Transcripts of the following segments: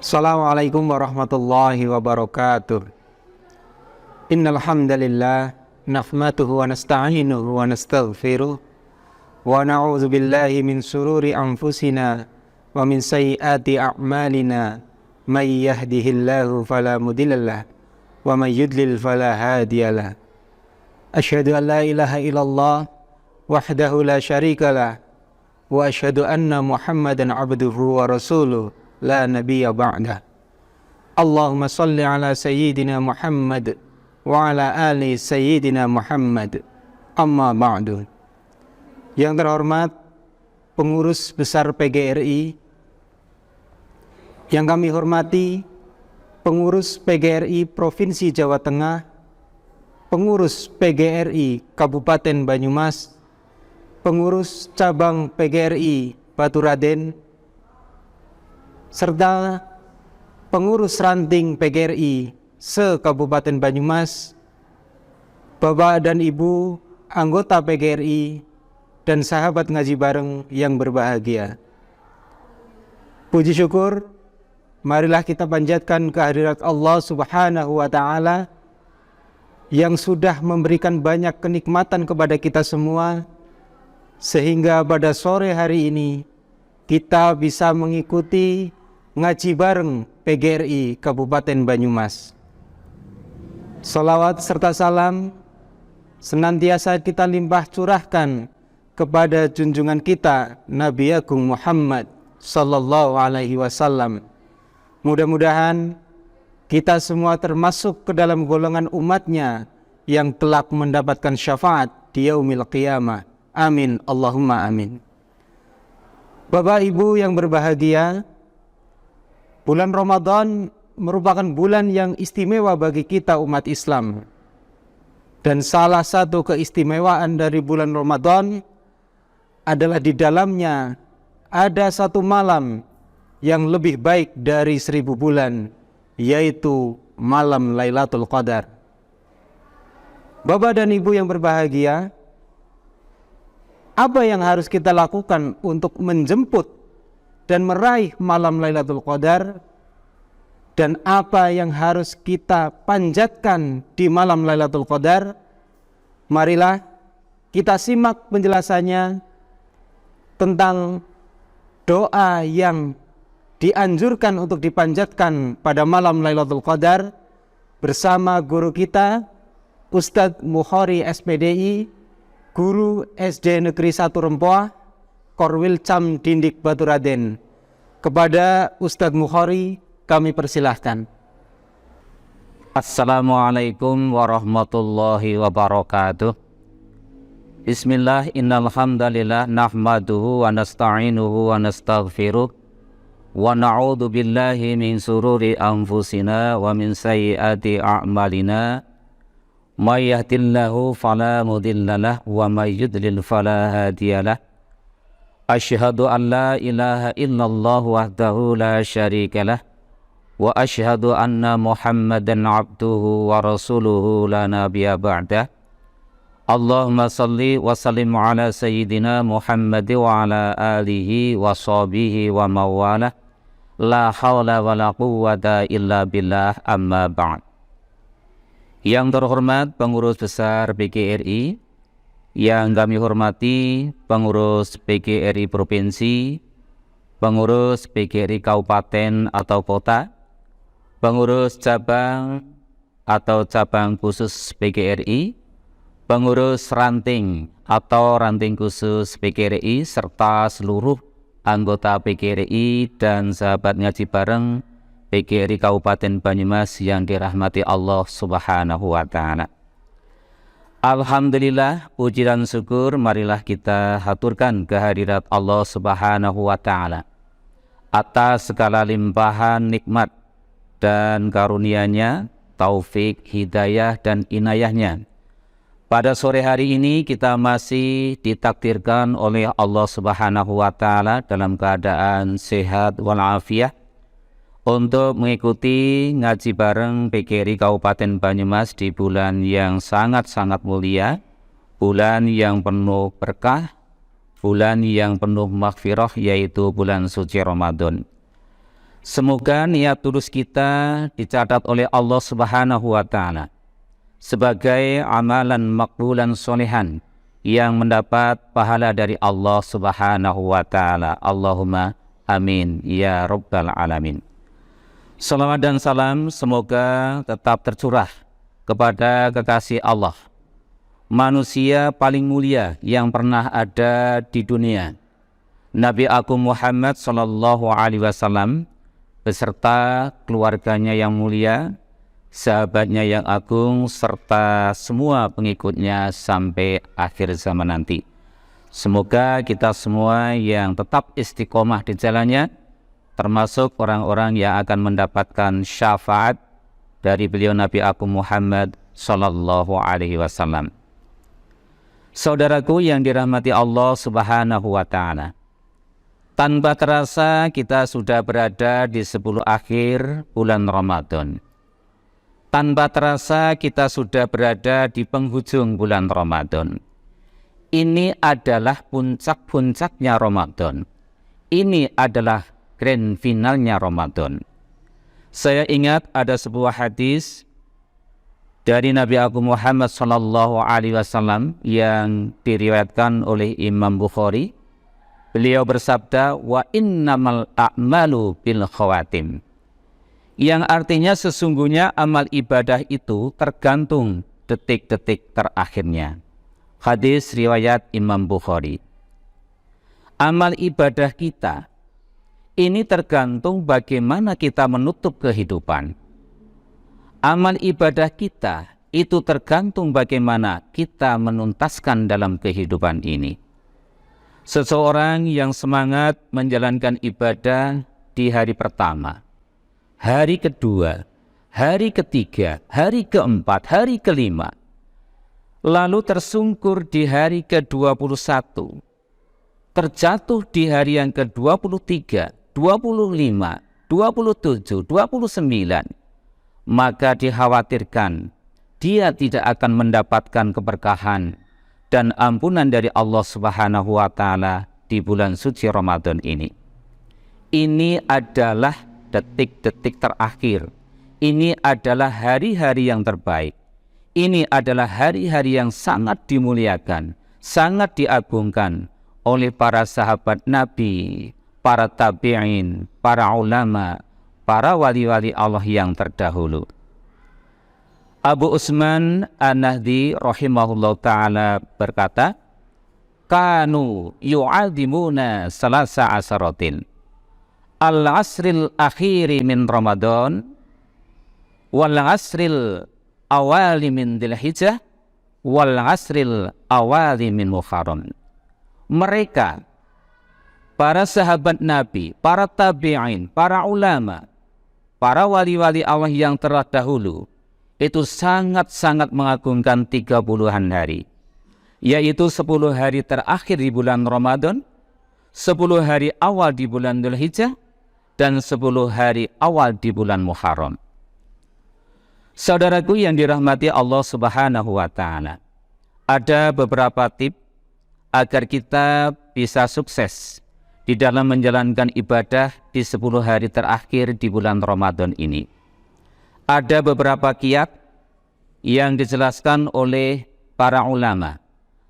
Assalamualaikum warahmatullahi wabarakatuh. Innal hamdalillah nahmaduhu wa nasta'inuhu wa nastaghfiruh wa na'udzu billahi min shururi anfusina wa min sayyiati a'malina. May yahdihillahu fala mudhillalah wa may yudlil fala hadiyalah. Asyhadu an la ilaha illallah wahdahu la syarikalah wa asyhadu anna Muhammadan abduhu wa rasuluh la nabiyya ba'dah. Allahumma salli ala sayyidina Muhammad wa ala ali sayyidina Muhammad. Amma ba'du. Yang terhormat pengurus besar PGRI, yang kami hormati pengurus PGRI Provinsi Jawa Tengah, pengurus PGRI Kabupaten Banyumas, pengurus cabang PGRI Baturaden, serta pengurus ranting PGRI se-Kabupaten Banyumas, Bapak dan Ibu anggota PGRI dan sahabat ngaji bareng yang berbahagia. Puji syukur, marilah kita panjatkan kehadirat Allah Subhanahu wa Ta'ala yang sudah memberikan banyak kenikmatan kepada kita semua, sehingga pada sore hari ini kita bisa mengikuti ngaji bareng PGRI Kabupaten Banyumas. Salawat serta salam senantiasa kita limpah curahkan kepada junjungan kita Nabi Agung Muhammad sallallahu alaihi wasallam. Mudah-mudahan kita semua termasuk ke dalam golongan umatnya yang kelak mendapatkan syafaat di yaumil qiyamah. Amin, Allahumma amin. Bapak Ibu yang berbahagia, bulan Ramadan merupakan bulan yang istimewa bagi kita umat Islam. Dan salah satu keistimewaan dari bulan Ramadan adalah di dalamnya ada satu malam yang lebih baik dari 1000 bulan, yaitu malam Lailatul Qadar. Bapak dan Ibu yang berbahagia, apa yang harus kita lakukan untuk menjemput dan meraih malam Lailatul Qadar, dan apa yang harus kita panjatkan di malam Lailatul Qadar? Marilah kita simak penjelasannya tentang doa yang dianjurkan untuk dipanjatkan pada malam Lailatul Qadar bersama guru kita Ustadz Mukhori SPDI, Guru SD Negeri 1 Rempoah, Korwil Cam Dindik Baturaden. Kepada Ustadz Mukhori kami persilahkan. Assalamualaikum warahmatullahi wabarakatuh. Bismillah, innal hamdalillah nahmaduhu wa nasta'inuhu wa nastaghfiruh wa na'udzu billahi min sururi anfusina wa min sayyiati a'malina. May yahdihillahu fala mudhillalah wa may yudlil fala hadiyalah. Asyhadu an la ilaha illallah wahdahu la syarikalah wa asyhadu anna Muhammadan abduhu wa rasuluhu la nabiyya ba'dah. Allahumma salli wa sallim ala sayyidina Muhammad wa ala alihi wa sahbihi wa mawalah. La hawla wa la quwwata illa billah, amma ba'd. Yang terhormat pengurus besar PGRI, yang kami hormati pengurus PGRI Provinsi, pengurus PGRI Kabupaten atau Kota, pengurus cabang atau cabang khusus PGRI, pengurus ranting atau ranting khusus PGRI, serta seluruh anggota PGRI dan sahabat ngaji bareng PGRI Kabupaten Banyumas yang dirahmati Allah Subhanahu wa Ta'ala. Alhamdulillah, puji dan syukur marilah kita haturkan kehadirat Allah Subhanahu wa Ta'ala atas segala limpahan nikmat dan karunia-Nya, taufik, hidayah dan inayahnya. Pada sore hari ini kita masih ditakdirkan oleh Allah Subhanahu wa Ta'ala dalam keadaan sehat walafiat untuk mengikuti ngaji bareng PGRI Kabupaten Banyumas di bulan yang sangat-sangat mulia, bulan yang penuh berkah, bulan yang penuh maghfirah, yaitu bulan suci Ramadan. Semoga niat tulus kita dicatat oleh Allah Subhanahu wa Ta'ala sebagai amalan makbulan solehan yang mendapat pahala dari Allah Subhanahu wa Ta'ala. Allahumma amin ya rabbal alamin. Salawat dan salam semoga tetap tercurah kepada kekasih Allah, manusia paling mulia yang pernah ada di dunia, Nabi Agung Muhammad sallallahu alaihi wasallam beserta keluarganya yang mulia, sahabatnya yang agung, serta semua pengikutnya sampai akhir zaman nanti. Semoga kita semua yang tetap istiqomah di jalannya, termasuk orang-orang yang akan mendapatkan syafaat dari beliau Nabi Agung Muhammad sallallahu alaihi wasallam. Saudaraku yang dirahmati Allah Subhanahu wa Ta'ala, tanpa terasa kita sudah berada di 10 akhir bulan Ramadan. Tanpa terasa kita sudah berada di penghujung bulan Ramadan. Ini adalah puncak-puncaknya Ramadan. Ini adalah grand finalnya Ramadan. Saya ingat ada sebuah hadis dari Nabi Agung Muhammad sallallahu alaihi wasallam yang diriwayatkan oleh Imam Bukhari. Beliau bersabda, wa innamal a'malu bil khawatim. Yang artinya sesungguhnya amal ibadah itu tergantung detik-detik terakhirnya. Hadis riwayat Imam Bukhari. Amal ibadah kita ini tergantung bagaimana kita menutup kehidupan. Amal ibadah kita itu tergantung bagaimana kita menuntaskan dalam kehidupan ini. Seseorang yang semangat menjalankan ibadah di hari pertama, hari kedua, hari ketiga, hari keempat, hari kelima, lalu tersungkur di hari ke-21, terjatuh di hari yang ke-23, 25, 27, 29, maka dikhawatirkan dia tidak akan mendapatkan keberkahan dan ampunan dari Allah Subhanahu wa Ta'ala di bulan suci Ramadan ini. Ini adalah detik-detik terakhir. Ini adalah hari-hari yang terbaik. Ini adalah hari-hari yang sangat dimuliakan, sangat diagungkan oleh para sahabat Nabi, para tabi'in, para ulama, para wali-wali Allah yang terdahulu. Abu Utsman An-Nahdi rahimahullah ta'ala berkata, kanu yu'adimuna salasa asaratin, al-asril akhiri min Ramadan, wal-asril awali min Dzulhijjah, wal-asril awali min Muharram. Mereka, para sahabat Nabi, para tabi'in, para ulama, para wali-wali Allah yang terdahulu, itu sangat-sangat mengagungkan 30-an hari, yaitu 10 hari terakhir di bulan Ramadan, 10 hari awal di bulan Dzulhijjah, dan 10 hari awal di bulan Muharram. Saudaraku yang dirahmati Allah Subhanahu wa Ta'ala, ada beberapa tips agar kita bisa sukses di dalam menjalankan ibadah di 10 hari terakhir di bulan Ramadan ini. Ada beberapa kiat yang dijelaskan oleh para ulama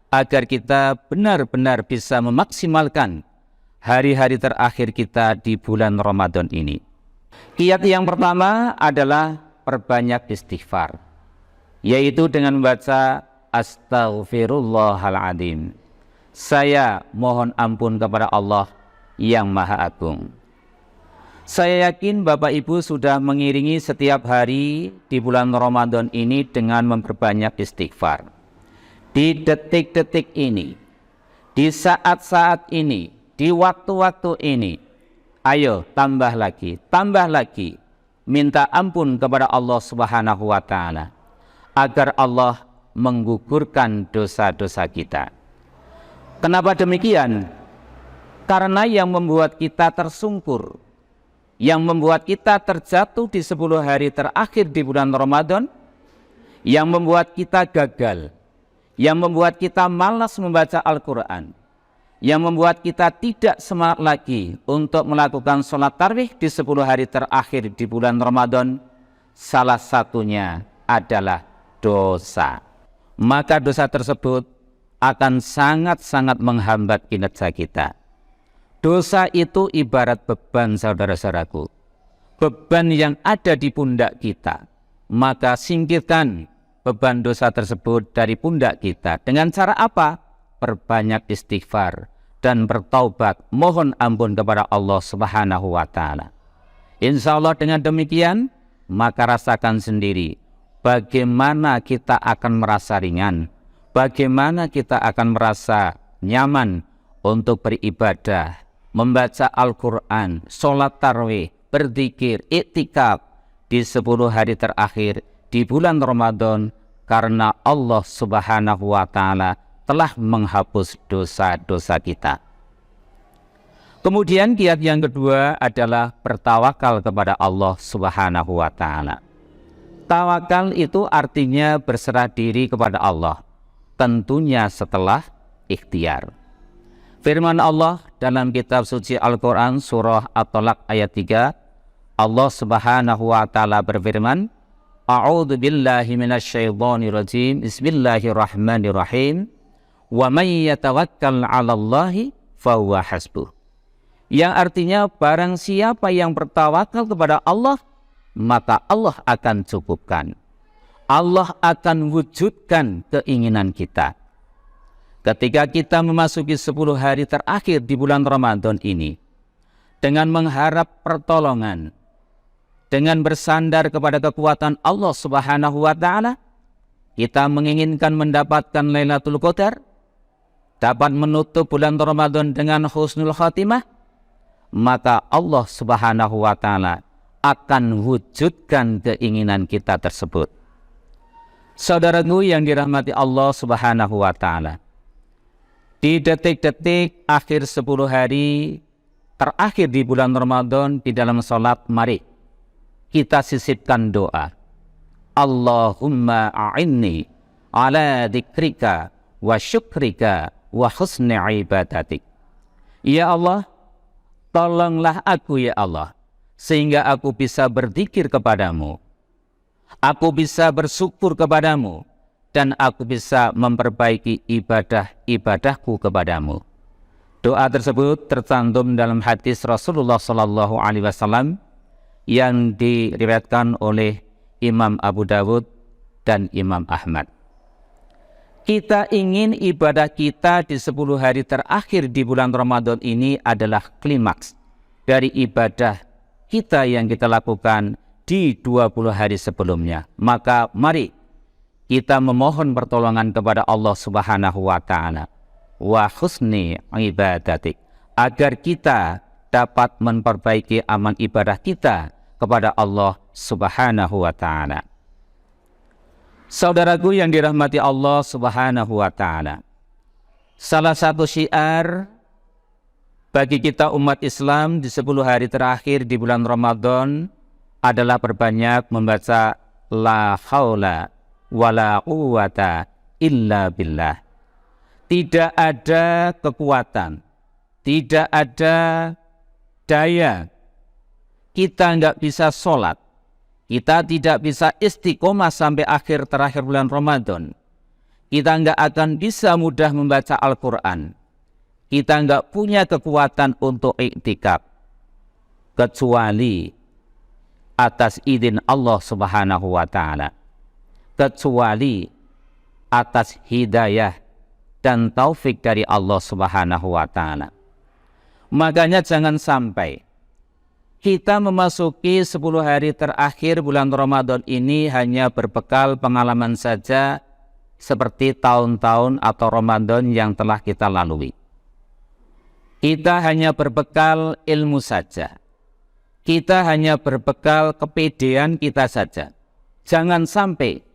agar kita benar-benar bisa memaksimalkan hari-hari terakhir kita di bulan Ramadan ini. Kiat yang pertama adalah perbanyak istighfar, yaitu dengan membaca Astaghfirullahaladzim. Saya mohon ampun kepada Allah yang Maha Agung. Saya yakin Bapak Ibu sudah mengiringi setiap hari di bulan Ramadan ini dengan memperbanyak istighfar. Di detik-detik ini, di saat-saat ini, di waktu-waktu ini, ayo tambah lagi, minta ampun kepada Allah Subhanahu wa Ta'ala agar Allah menggugurkan dosa-dosa kita. Kenapa demikian? Karena yang membuat kita tersungkur, yang membuat kita terjatuh di 10 hari terakhir di bulan Ramadan, yang membuat kita gagal, yang membuat kita malas membaca Al-Quran, yang membuat kita tidak semangat lagi untuk melakukan sholat tarawih di 10 hari terakhir di bulan Ramadan, salah satunya adalah dosa. Maka dosa tersebut akan sangat-sangat menghambat kinerja kita. Dosa itu ibarat beban, saudara-saudaraku. Beban yang ada di pundak kita. Maka singkirkan beban dosa tersebut dari pundak kita. Dengan cara apa? Perbanyak istighfar dan bertaubat, mohon ampun kepada Allah Subhanahu wa Ta'ala. Insya Allah dengan demikian, maka rasakan sendiri bagaimana kita akan merasa ringan, bagaimana kita akan merasa nyaman untuk beribadah, membaca Al-Quran, sholat tarawih, berzikir, iktikaf di 10 hari terakhir di bulan Ramadan, karena Allah Subhanahu wa Ta'ala telah menghapus dosa-dosa kita. Kemudian kiat yang kedua adalah bertawakal kepada Allah Subhanahu wa Ta'ala. Tawakal itu artinya berserah diri kepada Allah, tentunya setelah ikhtiar. Firman Allah dalam kitab suci Al-Quran surah At-Talaq ayat 3, Allah Subhanahu wa Ta'ala berfirman, A'udzu billahi minasyaitonir rajim. Bismillahirrahmanirrahim. Wa may yatawakkal 'alallahi fahuwa hasbuh. Yang artinya barang siapa yang bertawakal kepada Allah, maka Allah akan cukupkan. Allah akan wujudkan keinginan kita. Ketika kita memasuki 10 hari terakhir di bulan Ramadan ini, dengan mengharap pertolongan, dengan bersandar kepada kekuatan Allah Subhanahu wa Ta'ala, kita menginginkan mendapatkan Lailatul Qadar, dapat menutup bulan Ramadan dengan husnul khatimah, maka Allah Subhanahu wa Ta'ala akan wujudkan keinginan kita tersebut. Saudaraku yang dirahmati Allah Subhanahu wa Ta'ala, di detik-detik akhir 10 hari terakhir di bulan Ramadan di dalam sholat, mari kita sisipkan doa. Allahumma a'inni ala dzikrika wa syukrika wa husni ibadatik. Ya Allah, tolonglah aku ya Allah, sehingga aku bisa berzikir kepadamu, aku bisa bersyukur kepadamu, dan aku bisa memperbaiki ibadah-ibadahku kepadamu. Doa tersebut tercantum dalam hadis Rasulullah SAW yang diriwayatkan oleh Imam Abu Dawud dan Imam Ahmad. Kita ingin ibadah kita di 10 hari terakhir di bulan Ramadan ini adalah klimaks dari ibadah kita yang kita lakukan di 20 hari sebelumnya. Maka mari kita memohon pertolongan kepada Allah Subhanahu wa Ta'ala wa husni ibadatik, agar kita dapat memperbaiki amal ibadah kita kepada Allah Subhanahu wa Ta'ala. Saudaraku yang dirahmati Allah Subhanahu wa Ta'ala, salah satu syiar bagi kita umat Islam di 10 hari terakhir di bulan Ramadan adalah perbanyak membaca la haula wala quwwata illa billah. Tidak ada kekuatan, tidak ada daya, kita nggak bisa sholat, kita tidak bisa istiqomah sampai akhir terakhir bulan Ramadan, kita nggak akan bisa mudah membaca Al-Quran, kita nggak punya kekuatan untuk iktikaf, kecuali atas izin Allah Subhanahu wa Ta'ala, kecuali atas hidayah dan taufik dari Allah Subhanahu wa Ta'ala. Makanya jangan sampai kita memasuki 10 hari terakhir bulan Ramadan ini hanya berbekal pengalaman saja seperti tahun-tahun atau Ramadan yang telah kita lalui. Kita hanya berbekal ilmu saja. Kita hanya berbekal kepedean kita saja. Jangan sampai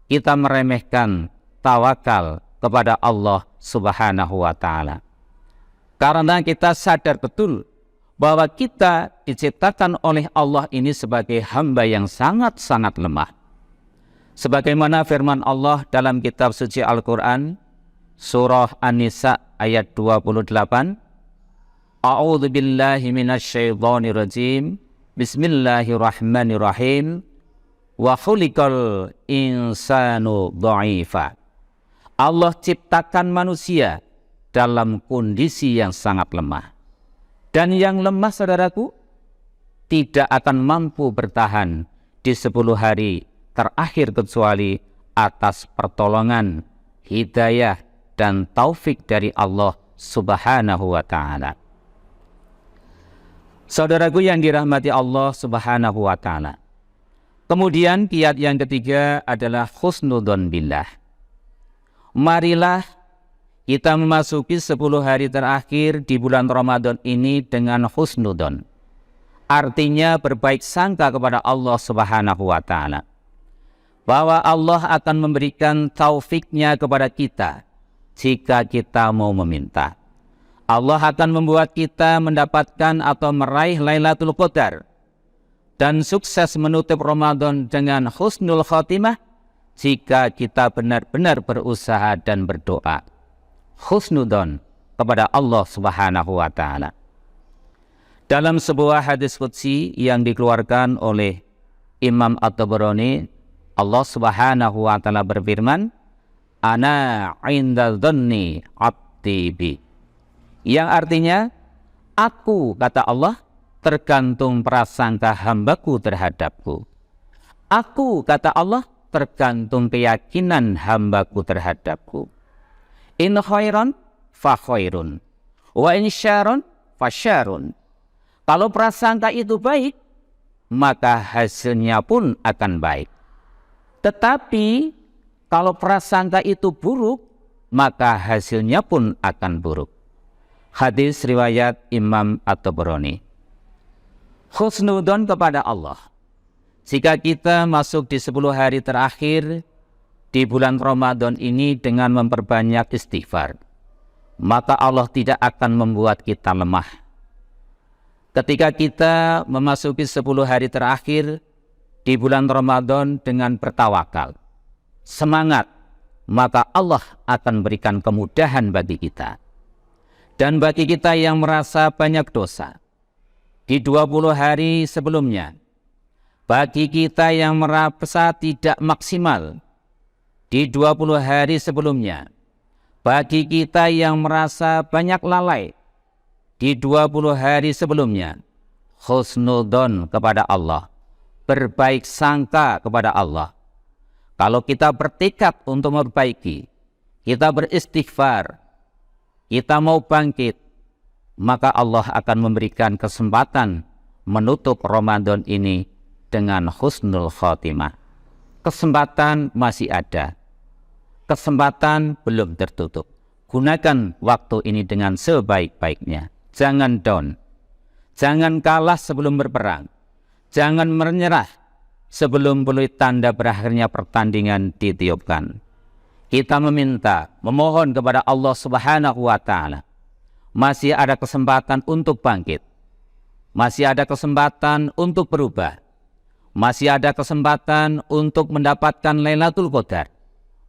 kita meremehkan tawakal kepada Allah Subhanahu wa Ta'ala. Karena kita sadar betul bahwa kita diciptakan oleh Allah ini sebagai hamba yang sangat-sangat lemah. Sebagaimana firman Allah dalam kitab suci Al-Quran surah An-Nisa ayat 28. A'udzu billahi minasyaitonir rajim. Bismillahirrahmanirrahim. Wa khuliqal insanu dha'ifa. Allah ciptakan manusia dalam kondisi yang sangat lemah. Dan yang lemah, saudaraku, tidak akan mampu bertahan di 10 hari terakhir kecuali atas pertolongan, hidayah, dan taufik dari Allah Subhanahu wa ta'ala. Saudaraku yang dirahmati Allah Subhanahu wa ta'ala. Kemudian kiat yang ketiga adalah husnudzon billah. Marilah kita memasuki 10 hari terakhir di bulan Ramadan ini dengan husnudzon. Artinya berbaik sangka kepada Allah Subhanahu wa ta'ala. Bahwa Allah akan memberikan taufiknya kepada kita jika kita mau meminta. Allah akan membuat kita mendapatkan atau meraih Lailatul Qadar dan sukses menutup Ramadan dengan husnul khotimah jika kita benar-benar berusaha dan berdoa. Husnudzon kepada Allah Subhanahu wa ta'ala. Dalam sebuah hadis qudsi yang dikeluarkan oleh Imam At-Tabarani, Allah Subhanahu wa ta'ala berfirman, Ana inda dhanni abdi bi. Yang artinya, aku, kata Allah, tergantung prasangka hambaku terhadapku. Aku, kata Allah, tergantung keyakinan hambaku terhadapku. In khairan fa khairun, wa in syarun fa syarun. Kalau prasangka itu baik, maka hasilnya pun akan baik. Tetapi kalau prasangka itu buruk, maka hasilnya pun akan buruk. Hadis riwayat Imam At-Tabarani. Husnudzon kepada Allah. Jika kita masuk di 10 hari terakhir di bulan Ramadan ini dengan memperbanyak istighfar, maka Allah tidak akan membuat kita lemah. Ketika kita memasuki 10 hari terakhir di bulan Ramadan dengan bertawakal, semangat, maka Allah akan berikan kemudahan bagi kita. Dan bagi kita yang merasa banyak dosa, di 20 hari sebelumnya, bagi kita yang merasa tidak maksimal, di 20 hari sebelumnya, bagi kita yang merasa banyak lalai, di 20 hari sebelumnya, husnudzon kepada Allah, berbaik sangka kepada Allah. Kalau kita bertekad untuk memperbaiki, kita beristighfar, kita mau bangkit, maka Allah akan memberikan kesempatan menutup Ramadan ini dengan husnul khotimah. Kesempatan masih ada. Kesempatan belum tertutup. Gunakan waktu ini dengan sebaik-baiknya. Jangan down. Jangan kalah sebelum berperang. Jangan menyerah sebelum peluit tanda berakhirnya pertandingan ditiupkan. Kita meminta, memohon kepada Allah Subhanahu wa ta'ala. Masih ada kesempatan untuk bangkit. Masih ada kesempatan untuk berubah. Masih ada kesempatan untuk mendapatkan Lailatul Qadar.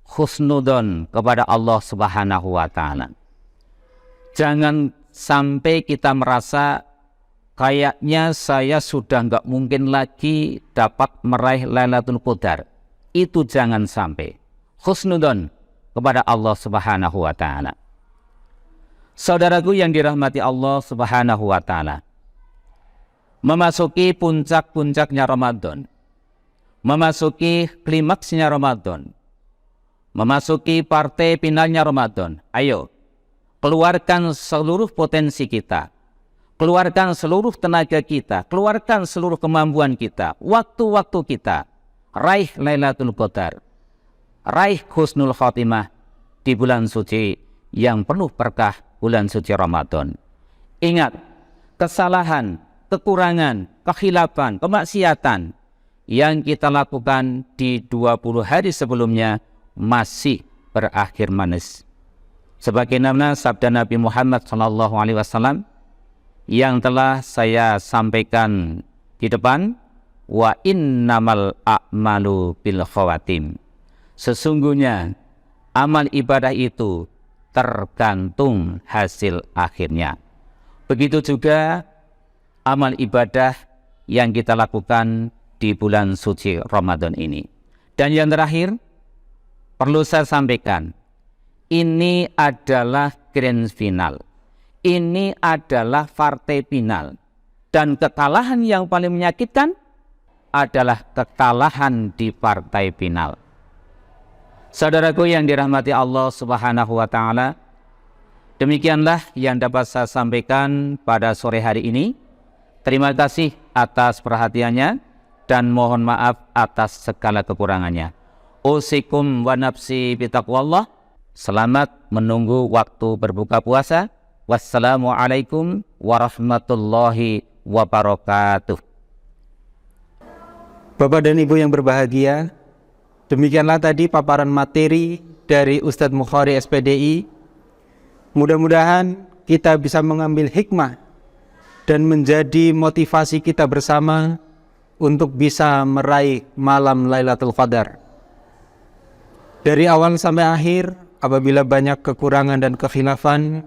Husnudzon kepada Allah Subhanahu wa ta'ala. Jangan sampai kita merasa kayaknya saya sudah nggak mungkin lagi dapat meraih Lailatul Qadar. Itu jangan sampai. Husnudzon kepada Allah Subhanahu wa ta'ala. Saudaraku yang dirahmati Allah Subhanahu wa ta'ala, memasuki puncak-puncaknya Ramadan, memasuki klimaksnya Ramadan, memasuki partai finalnya Ramadan. Ayo, keluarkan seluruh potensi kita, keluarkan seluruh tenaga kita, keluarkan seluruh kemampuan kita, waktu-waktu kita, raih Lailatul Qadar, raih husnul khotimah di bulan suci yang penuh berkah, bulan suci Ramadan. Ingat, kesalahan, kekurangan, kekhilafan, kemaksiatan yang kita lakukan di 20 hari sebelumnya masih berakhir manis. Sebagaimana sabda Nabi Muhammad SAW yang telah saya sampaikan di depan, wa innamal a'malu bil khawatim. Sesungguhnya amal ibadah itu tergantung hasil akhirnya. Begitu juga amal ibadah yang kita lakukan di bulan suci Ramadan ini. Dan yang terakhir, perlu saya sampaikan, ini adalah grand final. Ini adalah partai final. Dan kekalahan yang paling menyakitkan adalah kekalahan di partai final. Saudaraku yang dirahmati Allah Subhanahu wa taala, demikianlah yang dapat saya sampaikan pada sore hari ini. Terima kasih atas perhatiannya dan mohon maaf atas segala kekurangannya. Usikum wa nafsi bitaqwallah. Selamat menunggu waktu berbuka puasa. Wassalamualaikum warahmatullahi wabarakatuh. Bapak dan Ibu yang berbahagia, demikianlah tadi paparan materi dari Ustadz Mukhari SPDI. Mudah-mudahan kita bisa mengambil hikmah dan menjadi motivasi kita bersama untuk bisa meraih malam Lailatul Qadar. Dari awal sampai akhir, apabila banyak kekurangan dan kekhilafan,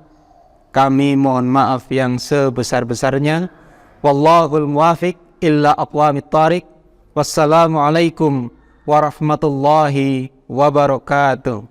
kami mohon maaf yang sebesar-besarnya. Wallahul muwafiq illa aqwamit thariq. Wassalamualaikum warahmatullahi wabarakatuh.